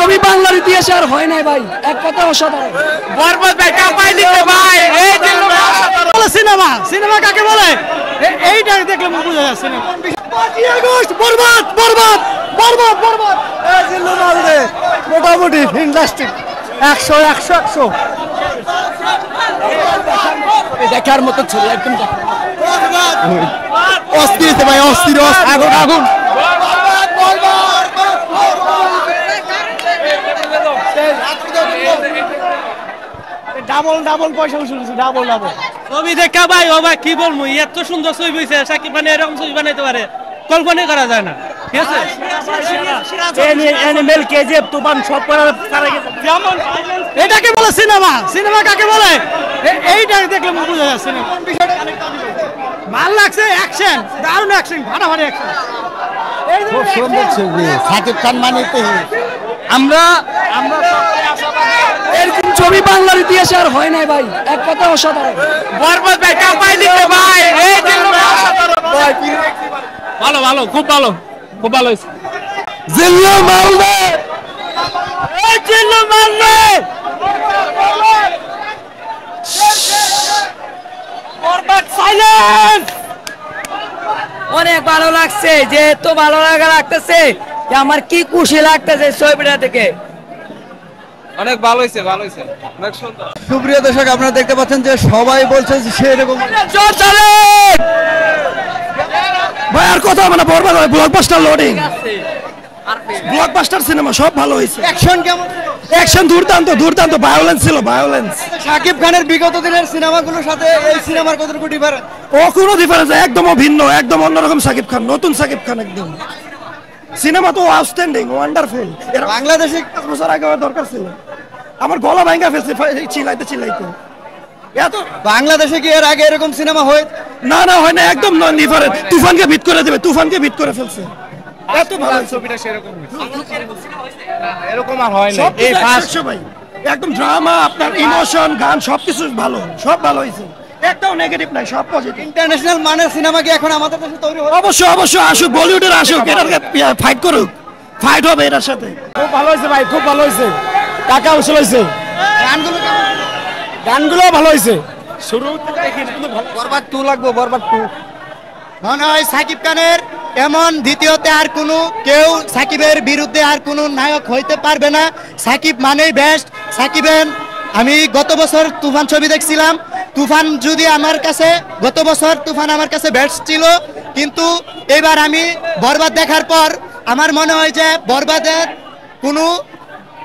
ছবি বাংলার ইতিহাসে আর হয় নাই ভাই, এক কথা অসাধারণ। বরবাদ ভাই কাপাই দিতে ভাই, এই যে সিনেমা, সিনেমা কাকে বলে এইটা দেখলে বোঝা যায় সিনেমা। 5ই আগস্ট বরবাদ বরবাদ বরবাদ বরবাদ, এই জিল্লু মালদে মোটামুটি ইন্ডাস্ট্রি 100 100 100 দেখার মতো ছবি একদম। অস্থির ভাই, অস্থির আগুন আগুন। ডাবল ডাবল পয়সা উসুল, ডাবল ডাবল ছবি দেখা ভাই। ও ভাই কি বলবো, এত সুন্দর ছবি হইছে। সাকিব খান এরকম ছবি বানাইতে পারে, কল্পনা করা যায় না। ঠিক আছে, অ্যানিমেল, কেজিএফ, তুফান সব করে তারা গেছে। এটাকে বলে সিনেমা, সিনেমা কাকে বলে এইটা দেখলে বোঝা যায় সিনেমা। ভাল লাগছে, অ্যাকশন দারুণ, অ্যাকশন ফাটাফাটি অ্যাকশন, খুব সুন্দর ছবি। সাকিব খান মানেই আমরা এরকম ছবি বাংলার ইতিহাসে আর হয় নাই ভাই, এক কথা অসাধারণ। বরবাদ ভাই কাপাই দিতে ভাই, এই যে ভালো ভালো, খুব ভালো, খুব ভালো হয়েছে। জিল্লু মালদে, এই জিল্লু মালদে বরবাদ সাইলেন্স। অনেক ভালো লাগছে, যে এত ভালো লাগতেছে যে আমার কি খুশি লাগতেছে ছবিটা থেকে। অনেক ভালো হয়েছে, ভালো হয়েছে, অনেক সুন্দর। সুপ্রিয় দর্শক, আপনারা দেখতে পাচ্ছেন যে সবাই বলছে সেরকম ভাই আর কথা হবে না। বরবাদ ভাই ব্লকবাস্টার লোডিং, ব্লকবাস্টার সিনেমা, সব ভালো হয়েছে। অ্যাকশন কেমন? অ্যাকশন দুর্দান্ত, দুর্দান্ত ভায়োলেন্স ছিল, ভায়োলেন্স। সাকিব খানের বিগত দিনের সিনেমাগুলোর সাথে এই সিনেমার কতটুকু ডিফারেন্স? ও কোনো ডিফারেন্স, একদম ভিন্ন, একদম অন্যরকম সাকিব খান, নতুন সাকিব খান একদম। সিনেমা তো আউটস্ট্যান্ডিং, ওয়ান্ডারফুল। বাংলাদেশে 5 বছর আগে আমার দরকার ছিল, আমার গলা ভাঙা ফেলছে চিল্লাইতে চিল্লাইতে। এত বাংলাদেশে কি এর আগে এরকম সিনেমা হয়? না না, হয় না, একদম নন ডিফারেন্ট। তুফানকে বিট করে দেবে, তুফানকে বিট করে ফেলছে। এত ভালো ছবিটা সেরকম এরকম আর হয় না, সব এই ফার্স্ট। ভাই একদম ড্রামা, আপনার ইমোশন, গান সবকিছু ভালো, সব ভালো হয়েছে, একটাও নেগেটিভ নাই, সব পজিটিভ। ইন্টারন্যাশনাল মানের সিনেমা কি এখন আমাদের দেশে তৈরি হবে? অবশ্যই অবশ্যই আসুক, বলিউডের আসুক, এটাকে ফাইট করুক, ফাইট হবে এটার সাথে। খুব ভালো হয়েছে ভাই, খুব ভালো হয়েছে, টাকা উসুল হয়েছে। গানগুলো কেমন? গানগুলো ভালো হয়েছে। শুরু থেকে দেখি বরবাদ 2 লাগবে, বরবাদ 2 মনে হয় সাকিব খানের এমন দ্বিতীয়তে আর কোনো কেউ সাকিবের বিরুদ্ধে আর কোনো নায়ক হইতে পারবে না। সাকিব মানেই বেস্ট। সাকিবের আমি গত বছর তুফান ছবি দেখছিলাম, তুফান যদি আমার কাছে গত বছর তুফান আমার কাছে বেস্ট ছিল, কিন্তু এবার আমি বরবাদ দেখার পর আমার মনে হয় যে বরবাদের কোনো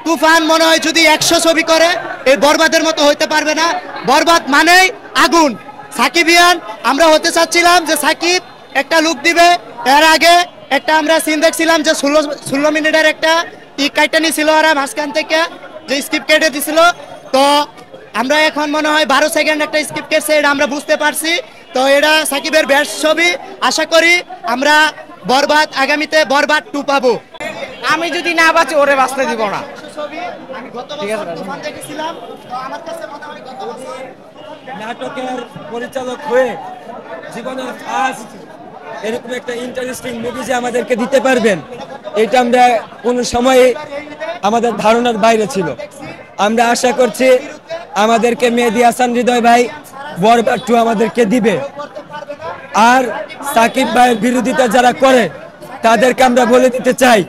তুফান মনে হয় যদি 100 ছবি করে এই বরবাদের মতো হইতে পারবে না। বরবাদ মানেই আগুন। সাকিবিয়ান আমরা হতে চাচ্ছিলাম যে সাকিব একটা লুক দিবে। এর আগে একটা আমরা সিন দেখছিলাম যে 16 মিনিটের একটা কাইটানি ছিল, আর মাঝখান থেকে যে স্কিপ কেটে দিছিল। তো আমরা এখন মনে হয় 12 সেকেন্ড একটা স্কিপ কেটেছে, এটা আমরা বুঝতে পারছি। তো এটা সাকিবের বেস্ট ছবি। আশা করি আমরা বরবাদ আগামীতে বরবাদ 2 পাবো। আমি যদি না বাঁচি ওরে বাঁচতে দিব না। নাটকের পরিচালক হয়ে জীবনের ফার্স্ট এরকম একটা ইন্টারেস্টিং মুভি যে আমাদেরকে দিতে পারবেন, এটা আমরা কোন সময়ে আমাদের ধারণার বাইরে ছিল। আমরা আশা করছি আমাদেরকে মেহেদী হাসান হৃদয় ভাই বরবাদ 2 আমাদেরকে দিবে। আর সাকিব ভাইয়ের বিরোধিতা যারা করে তাদেরকে আমরা বলে দিতে চাই,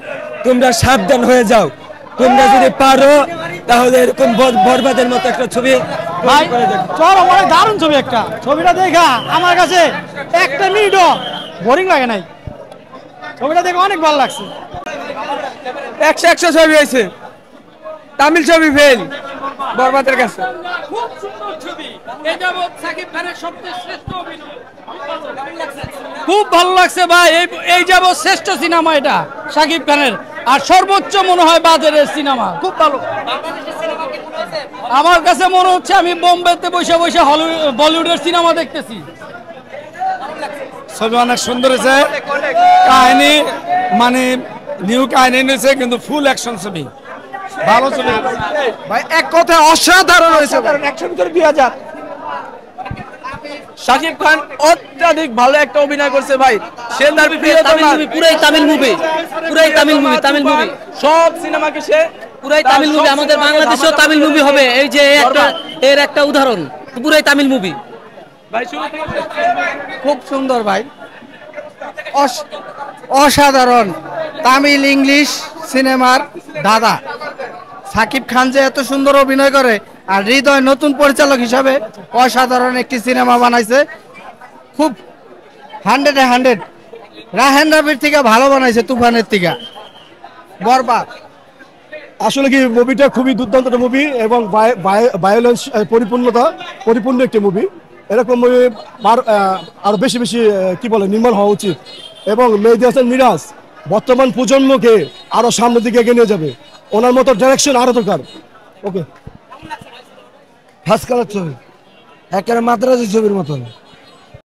তোমরা সাবধান হয়ে যাও। তোমরা যদি পারো তাহলে এরকম বরবাদের মতো একটা ছবি ভাই চল, অনেক দারুণ ছবি। একটা ছবিটা দেখা আমার কাছে একটা মিনিটও বোরিং লাগে নাই। ছবিটা দেখে অনেক ভালো লাগছে। 100 ছবি হয়েছে, তামিল ছবি ফেল বরবাদের কাছে। খুব সুন্দর ছবি, এই যাবত সাকিব খানের সবচেয়ে শ্রেষ্ঠ অভিনয়। খুব ভালো লাগছে ভাই, এই যাবত শ্রেষ্ঠ সিনেমা এটা সাকিব খানের, আর সর্বোচ্চ মনে হয় বাজারের সিনেমা। খুব ভালো। আমার কাছে মনে হচ্ছে আমি বোম্বেতে বসে বসে বলিউডের সিনেমা দেখতেছি। ছবি অনেক সুন্দর হয়েছে, কাহিনী মানে নিউ কাহিনী নিয়েছে, কিন্তু ফুল অ্যাকশন ছবি, ভালো ছবি ভাই, এক কথা অসাধারণ হয়েছে। অ্যাকশন করে 2000। শাকিব খান অত্যাধিক ভালো একটা অভিনয় করছে ভাই। সে তার পুরাই তামিল মুভি, পুরাই তামিল মুভি। সব সিনেমাকে সে পুরাই তামিল মুভি, আমাদের বাংলাদেশেও তামিল মুভি হবে, এই যে এর একটা উদাহরণ, পুরাই তামিল মুভি। খুব সুন্দর ভাই, অসাধারণ তামিল ইংলিশ সিনেমার দাদা সাকিব খান যে এত সুন্দর অভিনয় করে, আর হৃদয় নতুন পরিচালক হিসাবে অসাধারণ একটি সিনেমা বানাইছে। খুব 100-100 রাহেন রাবির থেকে ভালো বানাইছে তুফানের থেকে। বরবাদ আসলে কি মুভিটা খুবই দুর্দান্ত একটা মুভি এবং ভায়োলেন্স পরিপূর্ণ একটি মুভি। এরকম মুভি আরো বেশি বেশি কি বলে নির্মাণ হওয়া উচিত এবং মেহেদী হাসান মিরাজ বর্তমান প্রজন্মকে আরো সামনের দিকে এগিয়ে নিয়ে যাবে। ওনার মতো ডাইরেকশন আরো দরকার। ওকে, ফার্স্ট কালার ছবি, একেবারে মাদ্রাজি ছবির মতন।